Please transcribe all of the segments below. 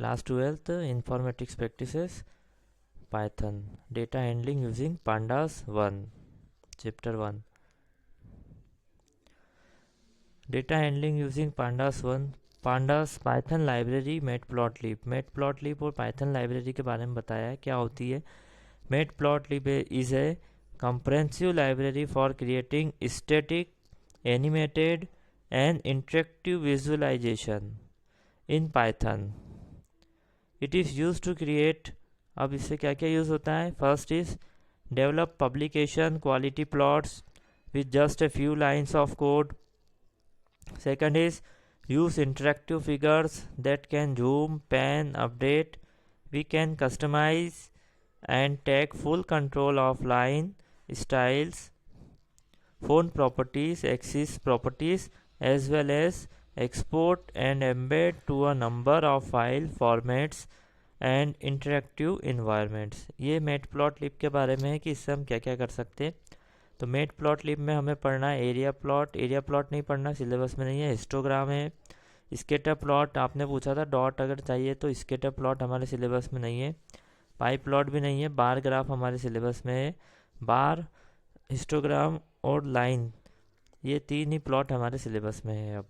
Class 12th Informatics Practices Python Data Handling Using Pandas 1 Chapter 1 Data Handling Using Pandas 1 Pandas Python Library Matplotlib Matplotlib और Python Library के बारे में बताया है क्या होती है. Matplotlib is a comprehensive library for creating static, animated and interactive visualization in Python. It is used to create. अब इससे क्या क्या यूज़ होता है. First is develop publication quality plots with just a few lines of code. Second is use interactive figures that can zoom, pan, update. We can customize and take full control of line, styles, font properties, axis properties, as well as export and embed to a number of file formats and interactive environments. ये matplotlib के बारे में है कि इससे हम क्या क्या कर सकते हैं. तो मैटप्लॉटलिब में हमें पढ़ना है एरिया प्लॉट नहीं पढ़ना, सिलेबस में नहीं है. हिस्टोग्राम है, स्केटर प्लॉट आपने पूछा था, डॉट अगर चाहिए तो स्केटर प्लॉट हमारे सिलेबस में नहीं है. पाई प्लॉट भी नहीं है. बार ग्राफ हमारे सिलेबस में है. बार, हिस्टोग्राम और लाइन, ये तीन ही प्लॉट हमारे सिलेबस में है. अब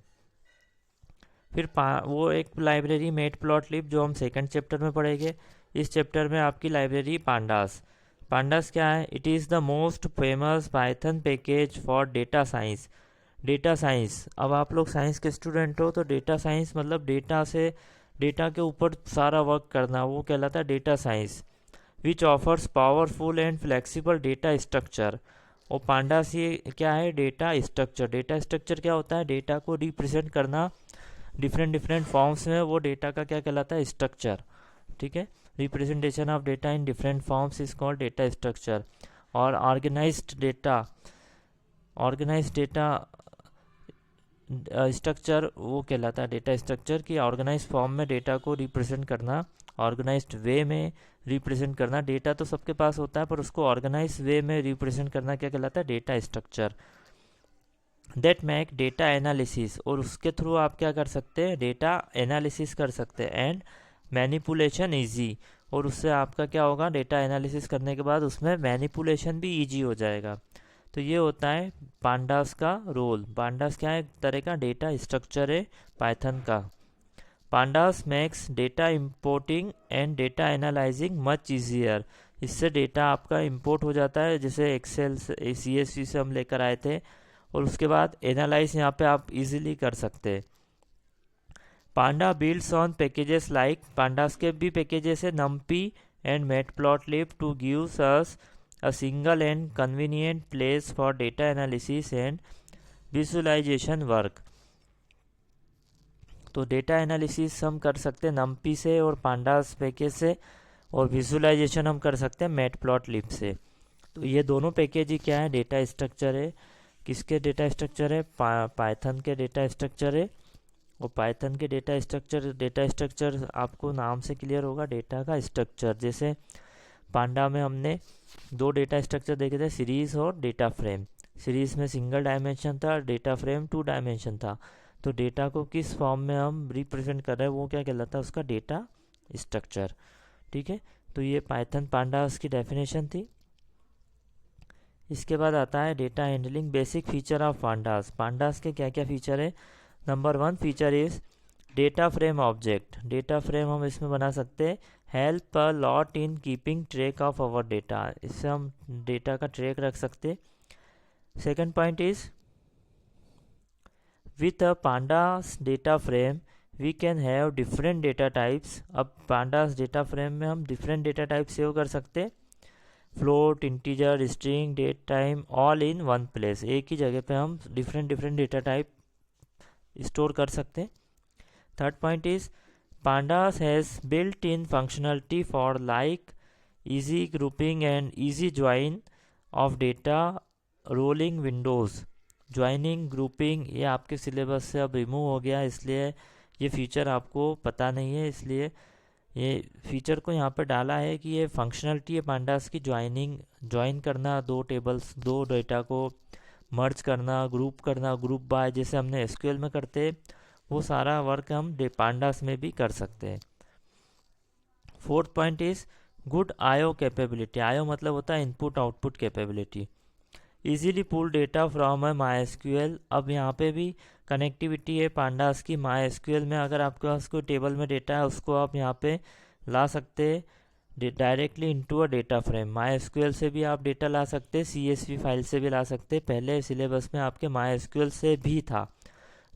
फिर वो एक लाइब्रेरी मैटप्लॉटलिब जो हम सेकंड चैप्टर में पढ़ेंगे. इस चैप्टर में आपकी लाइब्रेरी पांडास क्या है. It is the most famous Python package for data science. अब आप लोग साइंस के स्टूडेंट हो तो डेटा साइंस मतलब डेटा के ऊपर सारा वर्क करना, वो कहलाता है data science. Which offers powerful and flexible data structure. और पांडास ये क्या है, डेटा स्ट्रक्चर क्या होता है, डेटा को रिप्रेजेंट करना डिफरेंट फॉर्म्स में. वो डेटा का क्या कहलाता है, स्ट्रक्चर. ठीक है, representation of data in different forms is called data structure. और ऑर्गेनाइज्ड डेटा स्ट्रक्चर वो कहलाता है डेटा स्ट्रक्चर की ऑर्गेनाइज फॉर्म में डेटा को रिप्रेजेंट करना, ऑर्गेनाइज्ड वे में रिप्रेजेंट करना. डेटा तो सबके पास होता है पर उसको ऑर्गेनाइज वे में रिप्रेजेंट करना क्या कहलाता है, data structure. That make data analysis, और उसके थ्रू आप क्या कर सकते हैं, डेटा एनालिसिस कर सकते हैं. एंड मैनिपुलेशन ईजी, और उससे आपका क्या होगा, डेटा एनालिसिस करने के बाद उसमें मैनिपुलेशन भी ईजी हो जाएगा. तो ये होता है पांडास का रोल. पांडास क्या है, एक तरह का डेटा स्ट्रक्चर है पाइथन का. Pandas makes data importing and data analysing much easier. इससे डेटा आपका इंपोर्ट हो जाता है, जैसे एक्सेल CSV से हम लेकर आए थे, और उसके बाद एनालाइज यहाँ पे आप इजीली कर सकते हैं. Panda builds on packages like, pandas के भी पैकेजेस है NumPy and Matplotlib to gives us a single and convenient place for data analysis and visualization work. तो डेटा एनालिसिस हम कर सकते हैं नम्पी से और पांडास पैकेज से, और विजुअलाइजेशन हम कर सकते हैं मैटप्लॉटलिब से. तो ये दोनों पैकेज ही क्या है, डेटा स्ट्रक्चर है. किसके डेटा स्ट्रक्चर है, पाइथन के डेटा स्ट्रक्चर है. और पाइथन के डेटा स्ट्रक्चर आपको नाम से क्लियर होगा, डेटा का स्ट्रक्चर. जैसे पांडा में हमने दो डेटा स्ट्रक्चर देखे थे, सीरीज और डेटा फ्रेम. सीरीज में सिंगल डायमेंशन था, डेटा फ्रेम 2 डायमेंशन था. तो डेटा को किस फॉर्म में हम रिप्रेजेंट कर रहे हैं वो क्या कहलाता है, उसका डेटा स्ट्रक्चर. ठीक है, तो ये पाइथन पांडास की डेफिनेशन थी. इसके बाद आता है data handling basic feature of pandas के क्या क्या फीचर है. Number 1 feature is data frame object. Data frame हम इसमें बना सकते हैं. Help a lot in keeping track of our data. इससे हम डेटा का ट्रैक रख सकते हैं. Second point is with a pandas data frame we can have different data types. अब पांडास डेटा फ्रेम में हम डिफरेंट डेटा टाइप सेव कर सकते हैं. Float, integer, string, date time, all in one place. एक ही जगह पे हम डिफरेंट डेटा टाइप स्टोर कर सकते हैं. Third point is pandas has built in functionality for like easy grouping and easy join of data rolling Windows. Joining, grouping ये आपके सिलेबस से अब रिमूव हो गया, इसलिए ये फीचर आपको पता नहीं है. इसलिए ये फीचर को यहाँ पर डाला है कि ये फंक्शनलिटी है पांडास की, ज्वाइन करना, दो डेटा को मर्ज करना, ग्रुप बाय, जैसे हमने SQL में करते हैं, वो सारा वर्क हम पांडास में भी कर सकते हैं. Fourth point is good IO capability. IO मतलब होता है input output capability. Easily pull data from a MySQL. अब यहाँ पे भी कनेक्टिविटी है पांडास की। माई एसक्यूएल में अगर आपके पास कोई टेबल में डेटा है उसको आप यहाँ पे ला सकते हैं directly into a data frame. My SQL से भी आप डेटा ला सकते हैं, सीएसवी फाइल से भी ला सकते हैं। पहले सिलेबस में आपके माई एसक्यूएल से भी था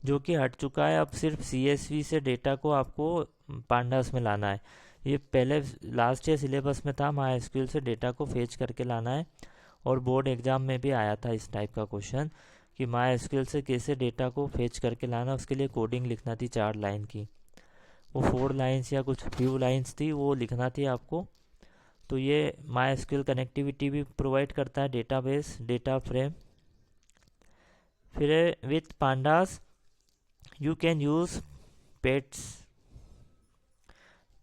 जो कि हट चुका है। अब सिर्फ सीएसवी से डेटा को आपको पांडास में लाना है। ये पहले लास्ट ईयर सिलेबस में था, माई एसक्यूएल से डेटा को फेच करके लाना है। और बोर्ड एग्जाम में भी आया था इस टाइप का क्वेश्चन कि माई एसक्यूएल से कैसे डेटा को फेच करके लाना। उसके लिए कोडिंग लिखना थी 4 लाइन की, वो 4 लाइन्स या कुछ फ्यू लाइन्स थी, वो लिखना थी आपको। तो ये माई एसक्यूएल कनेक्टिविटी भी प्रोवाइड करता है, डेटाबेस डेटा फ्रेम। फिर with pandas you can use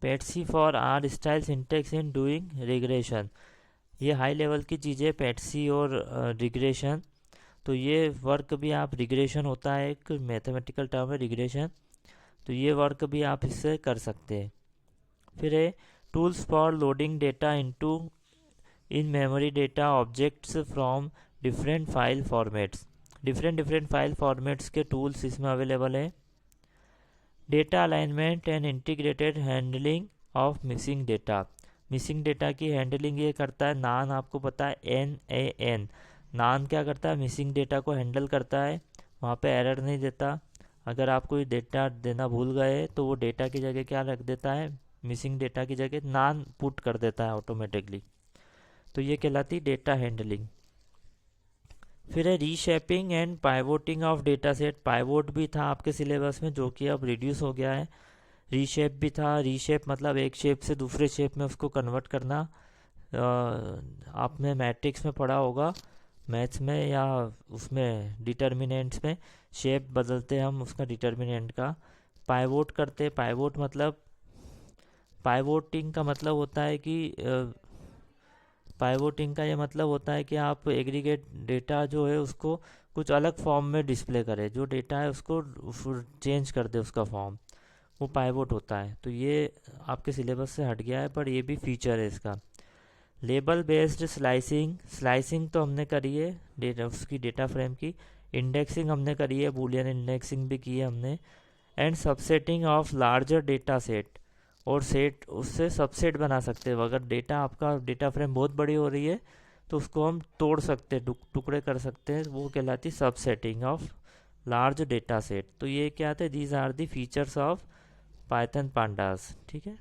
Patsy for R style syntax in doing regression. ये हाई लेवल की चीज़ें पेट्सी और रिग्रेशन। तो ये वर्क भी आप रिग्रेशन होता है, एक मैथमेटिकल टर्म है रिग्रेशन, तो ये वर्क भी आप इससे कर सकते हैं। फिर है tools for loading data into in memory data objects from different file formats. Different file formats के टूल्स इसमें अवेलेबल है। Data alignment and integrated handling of missing data. Missing data की हैंडलिंग ये करता है नान, आपको पता है NAN। नान क्या करता है, मिसिंग डेटा को हैंडल करता है, वहाँ पे एरर नहीं देता। अगर आप कोई डेटा देना भूल गए तो वो डेटा की जगह क्या रख देता है, मिसिंग डेटा की जगह नान पुट कर देता है ऑटोमेटिकली। तो ये कहलाती डेटा हैंडलिंग। फिर है reshaping and pivoting of data set. Pivot भी था आपके सिलेबस में जो कि अब रिड्यूस हो गया है। रीशेप भी था। रीशेप मतलब एक शेप से दूसरे शेप में उसको कन्वर्ट करना। आपने मैट्रिक्स में पढ़ा होगा, मैथ्स में या उसमें डिटर्मिनेंट्स में, शेप बदलते हम उसका डिटर्मिनेंट का। पाइवोट करते, पाइवोट मतलब पाइवोटिंग का मतलब होता है कि पाइवोटिंग का ये मतलब होता है कि आप एग्रीगेट डेटा जो है उसको कुछ अलग फॉर्म में डिस्प्ले करें, जो डेटा है उसको चेंज कर दे उसका फॉर्म, वो पाइवोट होता है। तो ये आपके सिलेबस से हट गया है पर ये भी फीचर है इसका। लेबल बेस्ड स्लाइसिंग, स्लाइसिंग तो हमने करी है डेटा उसकी डेटा फ्रेम की। इंडेक्सिंग हमने करी है, बूलियन इंडेक्सिंग भी की है हमने। And subsetting of larger data set, और सेट उससे सबसेट बना सकते हैं। अगर डेटा आपका डेटा फ्रेम बहुत बड़ी हो रही है तो उसको हम तोड़ सकते हैं, टुकड़े कर सकते हैं, वो कहलाती subsetting of large data set. तो ये क्या थे, these are the features of Python pandas. ठीक है।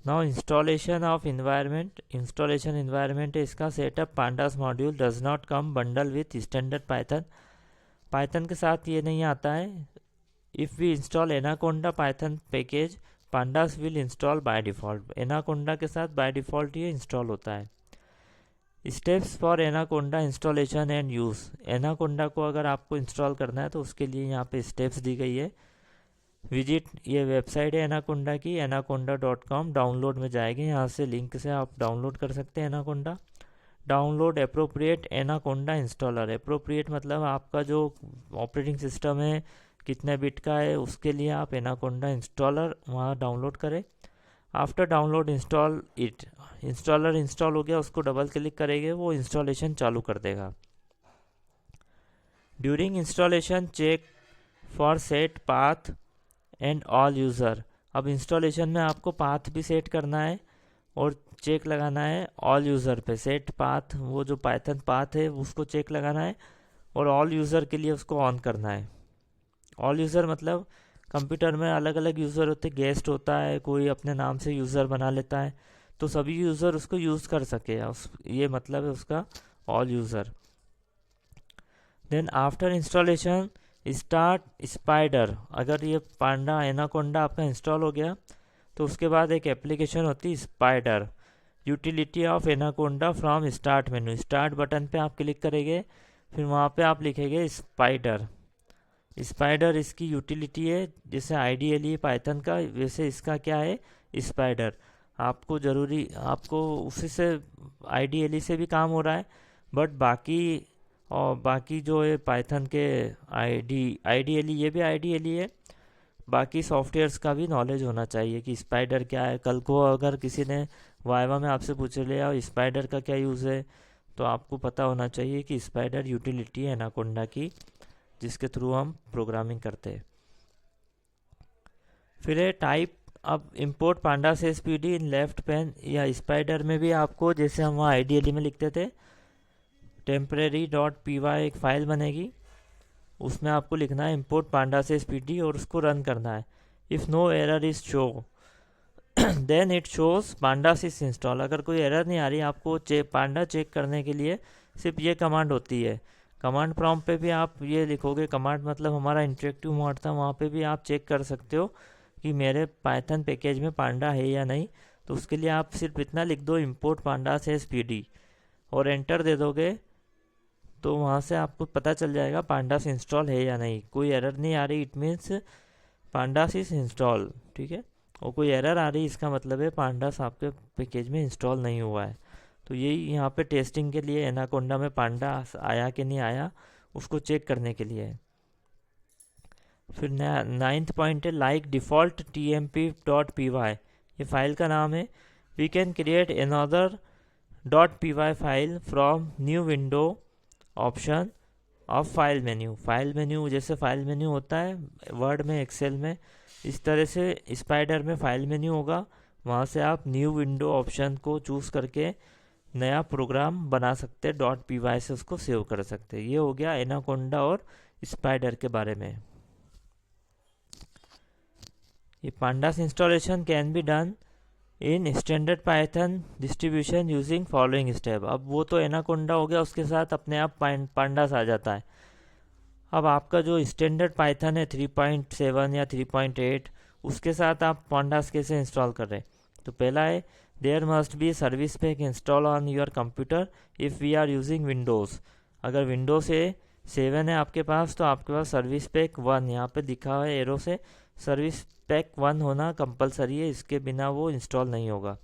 Now installation of environment. Installation environment है इसका। Setup pandas module does not come bundle with standard Python. Python के साथ ये नहीं आता है। If we install Anaconda Python package, pandas will install by default. Anaconda के साथ बाय डिफ़ॉल्ट ये इंस्टॉल होता है। Steps for anaconda installation and use. Anaconda को अगर आपको इंस्टॉल करना है तो उसके लिए यहाँ पे स्टेप्स दी गई है। विजिट, ये वेबसाइट है एनाकोंडा की, anaconda.com। डाउनलोड में जाएगी, यहाँ से लिंक से आप डाउनलोड कर सकते हैं anaconda. Download appropriate anaconda installer. Appropriate मतलब आपका जो ऑपरेटिंग सिस्टम है कितने बिट का है उसके लिए आप एनाकोंडा इंस्टॉलर वहाँ डाउनलोड करें। After download install it. Installer install हो गया, उसको डबल क्लिक करेंगे, वो इंस्टॉलेशन चालू कर देगा। During installation check for set path and all user. अब इंस्टॉलेशन में आपको पाथ भी सेट करना है और चेक लगाना है ऑल यूज़र पे। सेट पाथ, वो जो पाइथन पाथ है उसको चेक लगाना है, और ऑल यूज़र के लिए उसको ऑन करना है। ऑल यूज़र मतलब कंप्यूटर में अलग अलग यूज़र होते, गेस्ट होता है, कोई अपने नाम से यूज़र बना लेता है, तो सभी यूज़र उसको यूज़ कर सके, ये मतलब है उसका all user. Then after installation start Spyder. अगर ये पांडा एनाकोंडा आपका इंस्टॉल हो गया तो उसके बाद एक एप्लीकेशन होती है spider, utility of anaconda from start menu. Start button पे आप क्लिक करेंगे, फिर वहाँ पे आप लिखेंगे स्पाइडर। स्पाइडर इसकी यूटिलिटी है, जैसे आईडीएलई पाइथन का वैसे इसका क्या है, स्पाइडर। आपको उसी से आईडीएलई से भी काम हो रहा है, बट बाकी जो है पाइथन के आईडीएलई, ये भी आईडीएलई है, बाकी सॉफ्टवेयर्स का भी नॉलेज होना चाहिए कि स्पाइडर क्या है। कल को अगर किसी ने वाइवा में आपसे पूछ लिया स्पाइडर का क्या यूज़ है, तो आपको पता होना चाहिए कि स्पाइडर यूटिलिटी है एनाकोंडा की, जिसके थ्रू हम प्रोग्रामिंग करते हैं। फिर है टाइप। अब इंपोर्ट पांडा से एसपीडी इन लेफ्ट पैन या स्पाइडर में भी आपको, जैसे हम वहाँ आईडीएलई में लिखते थे, टेम्परेरी डॉट पीवाई एक फाइल बनेगी, उसमें आपको लिखना है इंपोर्ट पांडा से एसपीडी और उसको रन करना है। If no error is show then it shows pandas is install. अगर कोई एरर नहीं आ रही आपको पांडा चेक करने के लिए सिर्फ ये कमांड होती है। कमांड प्रॉम्प्ट पे भी आप ये लिखोगे, कमांड मतलब हमारा इंटरेक्टिव मोड था, वहाँ पे भी आप चेक कर सकते हो कि मेरे पाइथन पैकेज में पांडा है या नहीं। तो उसके लिए आप सिर्फ इतना लिख दो इंपोर्ट पांडास एज पीडी और एंटर दे दोगे, तो वहाँ से आपको पता चल जाएगा पांडास इंस्टॉल है या नहीं। कोई एरर नहीं आ रही, it means pandas is install, ठीक है। और कोई एरर आ रही, इसका मतलब है पांडास आपके पैकेज में इंस्टॉल नहीं हुआ है। तो यही यहाँ पे टेस्टिंग के लिए एनाकोंडा में पांडास आया कि नहीं आया उसको चेक करने के लिए है। फिर 9th पॉइंट है लाइक डिफ़ॉल्ट tmp.py, ये फाइल का नाम है। We can create another .py file from new window option of file menu. File menu जैसे फाइल मेन्यू होता है वर्ड में, एक्सेल में, इस तरह से स्पाइडर में फाइल मेन्यू होगा। वहाँ से आप न्यू विंडो ऑप्शन को चूज़ करके नया प्रोग्राम बना सकते हैं, .py से उसको सेव कर सकते हैं। ये हो गया एनाकोंडा और स्पाइडर के बारे में। ये pandas installation can be done in standard Python distribution using following step. अब वो तो एनाकोंडा हो गया, उसके साथ अपने आप पांडास आ जाता है। अब आपका जो स्टैंडर्ड पाइथन है 3.7 या 3.8, उसके साथ आप पांडास कैसे इंस्टॉल कर रहे हैं। तो पहला है there must be service pack install on your computer if we are using Windows. अगर विंडोज 7 है आपके पास, तो आपके पास सर्विस पैक 1 यहाँ पे दिखा हुआ है एरो से, सर्विस पैक 1 होना कंपलसरी है, इसके बिना वो इंस्टॉल नहीं होगा।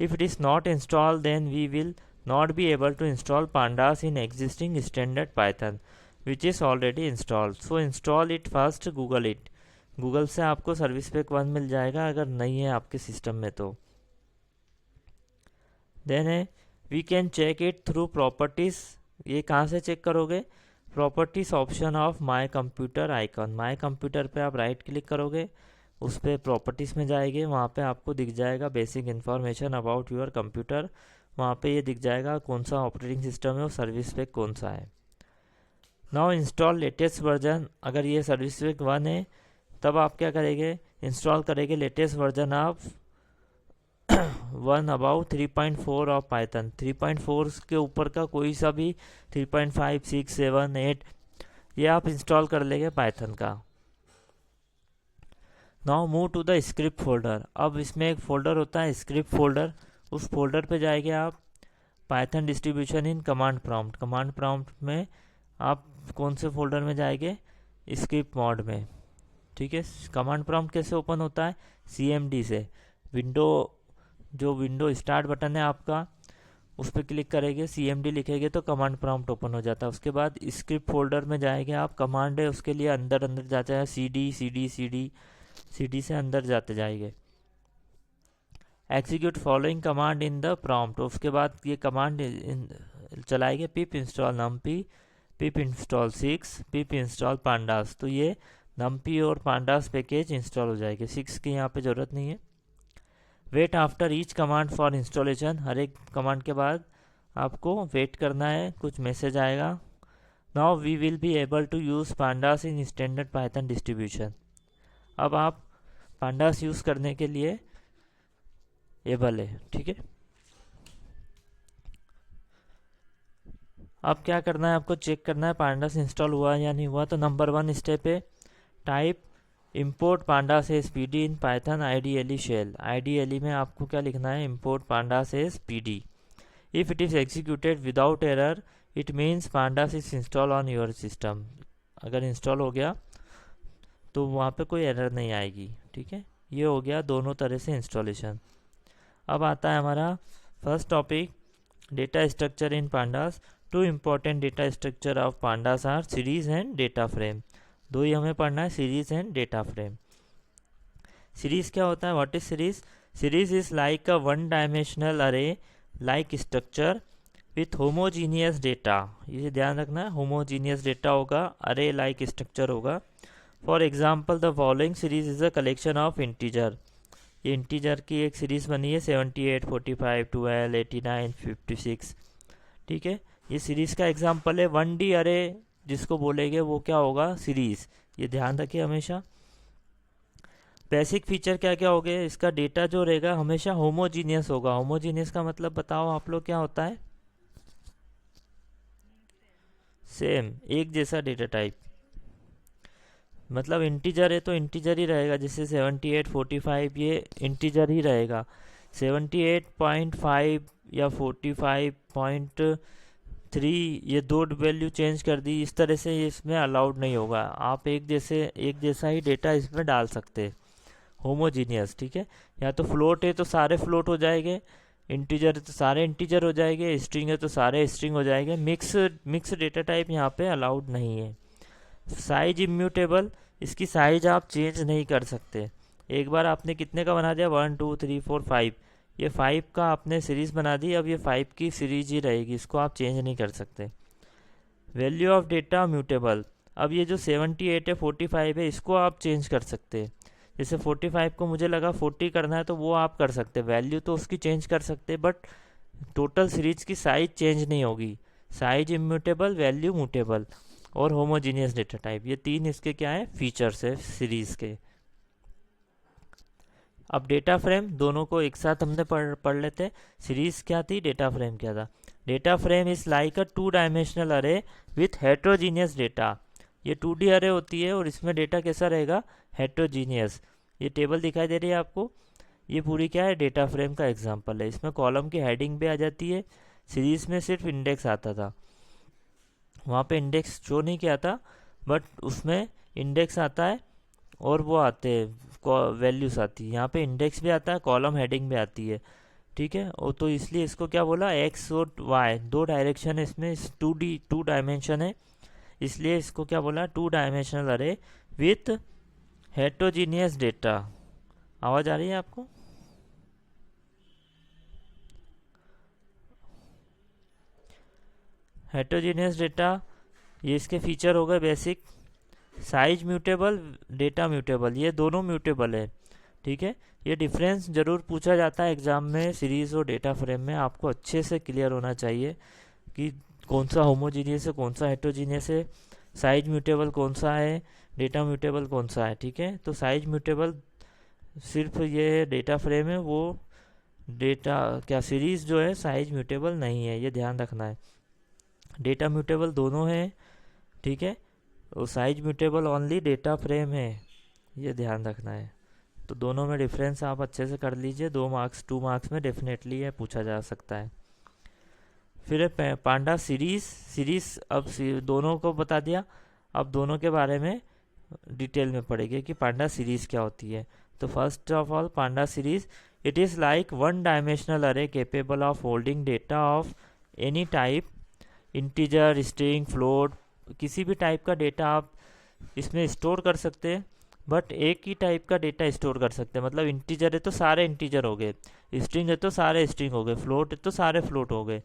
If it is not install then we will not be able to install pandas in existing standard Python which is already installed, so install it first Google it. Google से आपको service pack 1 मिल जाएगा अगर नहीं है आपके system में तो। Then है we can check it through properties. ये कहाँ से चेक करोगे, properties option of my computer icon. My computer पे आप राइट क्लिक करोगे, उस पर प्रॉपर्टीज़ में जाएंगे, वहाँ पे आपको दिख जाएगा basic information about your computer. वहाँ पे ये दिख जाएगा कौन सा ऑपरेटिंग सिस्टम है और सर्विस पैक कौन सा है। Now install latest version. अगर ये सर्विस पैक 1 है तब आप क्या करेंगे, इंस्टॉल करेंगे latest version of 1 about 3.4 of Python. 3.4 के ऊपर का कोई सा भी 3.5, 6, 7, 8 ये आप इंस्टॉल कर लेंगे पाइथन का। Now move to the script folder. अब इसमें एक फोल्डर होता है स्क्रिप्ट फोल्डर, उस फोल्डर पे जाएंगे आप, Python distribution in command prompt. Command prompt में आप कौन से फोल्डर में जाएंगे, स्क्रिप्ट मोड में, ठीक है। कमांड प्रॉम्प्ट कैसे ओपन होता है, CMD से। जो विंडो स्टार्ट बटन है आपका, उस पर क्लिक करेंगे, CMD लिखेंगे तो कमांड प्रॉम्प्ट ओपन हो जाता है। उसके बाद स्क्रिप्ट फोल्डर में जाएंगे आप, कमांड है उसके लिए अंदर अंदर जाते हैं, CD से अंदर जाते जाएंगे। Execute following command in the prompt, उसके बाद ये कमांड चलाएंगे, pip install NumPy, pip install 6, pip install pandas. तो ये नमपी और पांडास पैकेज इंस्टॉल हो जाएगी, 6 की यहाँ पे ज़रूरत नहीं है। Wait after each command for installation, हर एक कमांड के बाद आपको वेट करना है, कुछ मैसेज आएगा। Now we will be able to use pandas in standard Python distribution. अब आप पांडास यूज़ करने के लिए एबल है, ठीक है। अब क्या करना है, आपको चेक करना है पांडास इंस्टॉल हुआ या नहीं हुआ। तो नंबर 1 स्टेप है type import pandas as PD in Python IDLE shell. IDLE में आपको क्या लिखना है, import pandas as PD. If it is executed without error it means pandas is install on your system. अगर इंस्टॉल हो गया तो वहाँ पे कोई एरर नहीं आएगी, ठीक है। ये हो गया दोनों तरह से इंस्टॉलेशन। अब आता है हमारा first topic, data structure in pandas. Two important data structure of pandas are series and data frame. दो ही हमें पढ़ना है, series and data frame. Series क्या होता है? What is series? Series is like a one dimensional array like structure with homogeneous data. ये ध्यान रखना है, होमोजीनियस डेटा होगा, अरे लाइक स्ट्रक्चर होगा। For example the following series is a collection of integer. ये इंटीजर की एक series बनी है 78, 45, 12, 89, 56। ठीक है, ये सीरीज का एग्जाम्पल है। 1D अरे जिसको बोलेंगे वो क्या होगा? सीरीज। ये ध्यान रखिए हमेशा। बेसिक फीचर क्या क्या हो गए? इसका डेटा जो रहेगा हमेशा होमोजीनियस होगा। होमोजीनियस का मतलब बताओ आप लोग क्या होता है? सेम, एक जैसा डेटा टाइप। मतलब इंटीजर है तो इंटीजर ही रहेगा, जैसे 78, 45 ये इंटीजर ही रहेगा। 78.5 या 45.3 ये दो वैल्यू चेंज कर दी, इस तरह से इसमें अलाउड नहीं होगा। आप एक जैसा ही डेटा इसमें डाल सकते हैं, होमोजीनियस। ठीक है, या तो फ्लोट है तो सारे फ्लोट हो जाएंगे, इंटीजर है तो सारे इंटीजर हो जाएंगे, स्ट्रिंग है तो सारे स्ट्रिंग हो जाएंगे। मिक्स डेटा टाइप यहाँ पे अलाउड नहीं है। साइज इम्यूटेबल, इसकी साइज आप चेंज नहीं कर सकते। एक बार आपने कितने का बना दिया? 1 2 3 4 5, ये 5 का आपने सीरीज बना दी, अब ये 5 की सीरीज ही रहेगी, इसको आप चेंज नहीं कर सकते। वैल्यू ऑफ डेटा म्यूटेबल, अब ये जो 78 है 45 है इसको आप चेंज कर सकते हैं। जैसे 45 को मुझे लगा 40 करना है तो वो आप कर सकते, वैल्यू तो उसकी चेंज कर सकते, बट टोटल सीरीज की साइज चेंज नहीं होगी। साइज इम्यूटेबल, वैल्यू म्यूटेबल और होमोजीनियस डेटा टाइप, ये तीन इसके क्या है? फीचर्स है सीरीज के। अब डेटा फ्रेम, दोनों को एक साथ हमने पढ़ लेते हैं। सीरीज क्या थी, डेटा फ्रेम क्या था? Data frame is like a 2 dimensional अरे विथ हेट्रोजीनियस डेटा। ये 2D अरे होती है और इसमें डेटा कैसा रहेगा? हेट्रोजीनियस। ये टेबल दिखाई दे रही है आपको, ये पूरी क्या है? डेटा फ्रेम का एग्जांपल है। इसमें कॉलम की हेडिंग भी आ जाती है। सीरीज में सिर्फ इंडेक्स आता था, वहाँ पे इंडेक्स शो नहीं किया था, बट उसमें इंडेक्स आता है और वो आते हैं वैल्यूज आती है। यहाँ पे इंडेक्स भी आता है, कॉलम हेडिंग भी आती है। ठीक है, और तो इसलिए इसको क्या बोला? एक्स और वाई दो डायरेक्शन है इसमें, 2 डायमेंशन है, इसलिए इसको क्या बोला? 2 डायमेंशनल अरे विथ हेट्रोजीनियस डेटा। आवाज आ रही है आपको? हेट्रोजीनियस डेटा, ये इसके फीचर हो गए basic. Size mutable, data mutable, ये दोनों म्यूटेबल है। ठीक है, ये डिफरेंस जरूर पूछा जाता है एग्जाम में, सीरीज और डेटा फ्रेम में। आपको अच्छे से क्लियर होना चाहिए कि कौन सा होमोजीनियस है, कौन सा हेट्रोजीनियस है, साइज म्यूटेबल कौन सा है, डेटा म्यूटेबल कौन सा है। ठीक है, तो साइज म्यूटेबल सिर्फ ये डेटा फ्रेम है, वो डेटा क्या सीरीज जो है साइज म्यूटेबल नहीं है, ये ध्यान रखना है। डेटा म्यूटेबल दोनों है। ठीक है, और size mutable only data frame है, ये ध्यान रखना है। तो दोनों में डिफरेंस आप अच्छे से कर लीजिए, 2 मार्क्स में डेफिनेटली ये पूछा जा सकता है। फिर है पांडा सीरीज। सीरीज अब दोनों को बता दिया, अब दोनों के बारे में डिटेल में पढ़ेंगे कि पांडा सीरीज क्या होती है। तो first of all panda series, it is like 1 dimensional array capable of holding data of any type, integer, string, float, किसी भी टाइप का डेटा आप इसमें स्टोर कर सकते हैं, बट एक ही टाइप का डेटा स्टोर कर सकते हैं। मतलब इंटीजर है तो सारे इंटीजर हो गए, स्ट्रिंग है तो सारे स्ट्रिंग हो गए, फ्लोट है तो सारे फ्लोट हो गए,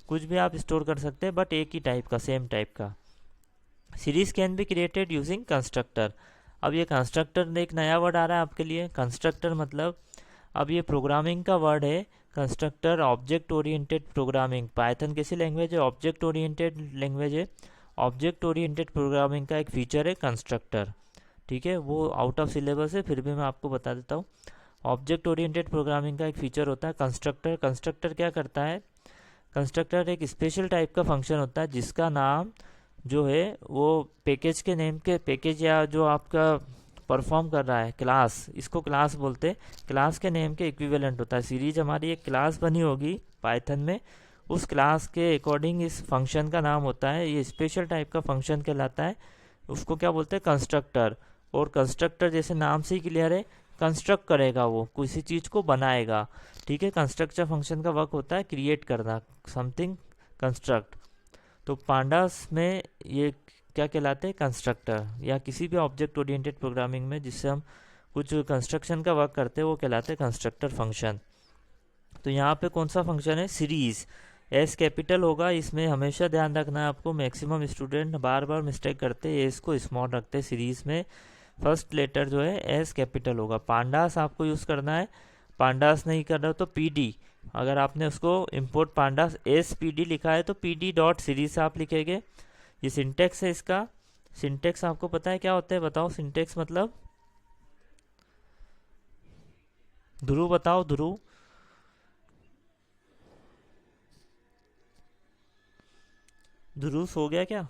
कुछ भी आप स्टोर कर सकते हैं बट एक ही टाइप का, सेम टाइप का। Series can be created using constructor. अब ये कंस्ट्रक्टर एक नया वर्ड आ रहा है आपके लिए। कंस्ट्रक्टर मतलब, अब ये प्रोग्रामिंग का वर्ड है। Constructor object oriented programming, Python कैसी लैंग्वेज है? ऑब्जेक्ट ओरिएंटेड लैंग्वेज है। ऑब्जेक्ट ओरिएंटेड प्रोग्रामिंग का एक फीचर है कंस्ट्रक्टर। ठीक है, वो आउट ऑफ सिलेबस है, फिर भी मैं आपको बता देता हूँ। ऑब्जेक्ट ओरिएंटेड प्रोग्रामिंग का एक फीचर होता है कंस्ट्रक्टर। कंस्ट्रक्टर क्या करता है? कंस्ट्रक्टर एक स्पेशल टाइप का फंक्शन होता है जिसका नाम जो है वो पैकेज के नेम के, पैकेज या जो आपका परफॉर्म कर रहा है क्लास, इसको क्लास बोलते हैं, क्लास के नेम के इक्विवेलेंट होता है। सीरीज हमारी एक क्लास बनी होगी पाइथन में, उस क्लास के अकॉर्डिंग इस फंक्शन का नाम होता है। ये स्पेशल टाइप का फंक्शन कहलाता है, उसको क्या बोलते हैं? कंस्ट्रक्टर। और कंस्ट्रक्टर जैसे नाम से ही क्लियर है, कंस्ट्रक्ट करेगा, वो किसी चीज़ को बनाएगा। ठीक है, कंस्ट्रक्टर फंक्शन का वर्क होता है क्रिएट करना, समथिंग कंस्ट्रक्ट। तो पांडास में ये क्या कहलाते हैं? कंस्ट्रक्टर। या किसी भी ऑब्जेक्ट ओरिएंटेड प्रोग्रामिंग में जिससे हम कुछ कंस्ट्रक्शन का वर्क करते हैं वो कहलाते हैं कंस्ट्रक्टर फंक्शन। तो यहाँ पे कौन सा फंक्शन है, सीरीज, एस कैपिटल होगा। इसमें हमेशा ध्यान रखना है आपको, मैक्सिमम स्टूडेंट बार बार मिस्टेक करते हैं, एस को स्मॉल रखते हैं सीरीज में, फर्स्ट लेटर जो है एस कैपिटल होगा। पांडास आपको यूज़ करना है, पांडास नहीं कर रहे हो तो पीडी, अगर आपने उसको इंपोर्ट पांडास एस पीडी लिखा है तो पीडी डॉट सीरीज आप लिखेंगे। ये सिंटेक्स है इसका। सिंटेक्स आपको पता है क्या होता है, बताओ सिंटेक्स मतलब, ध्रुव बताओ, ध्रुव। ध्रुव सो गया क्या?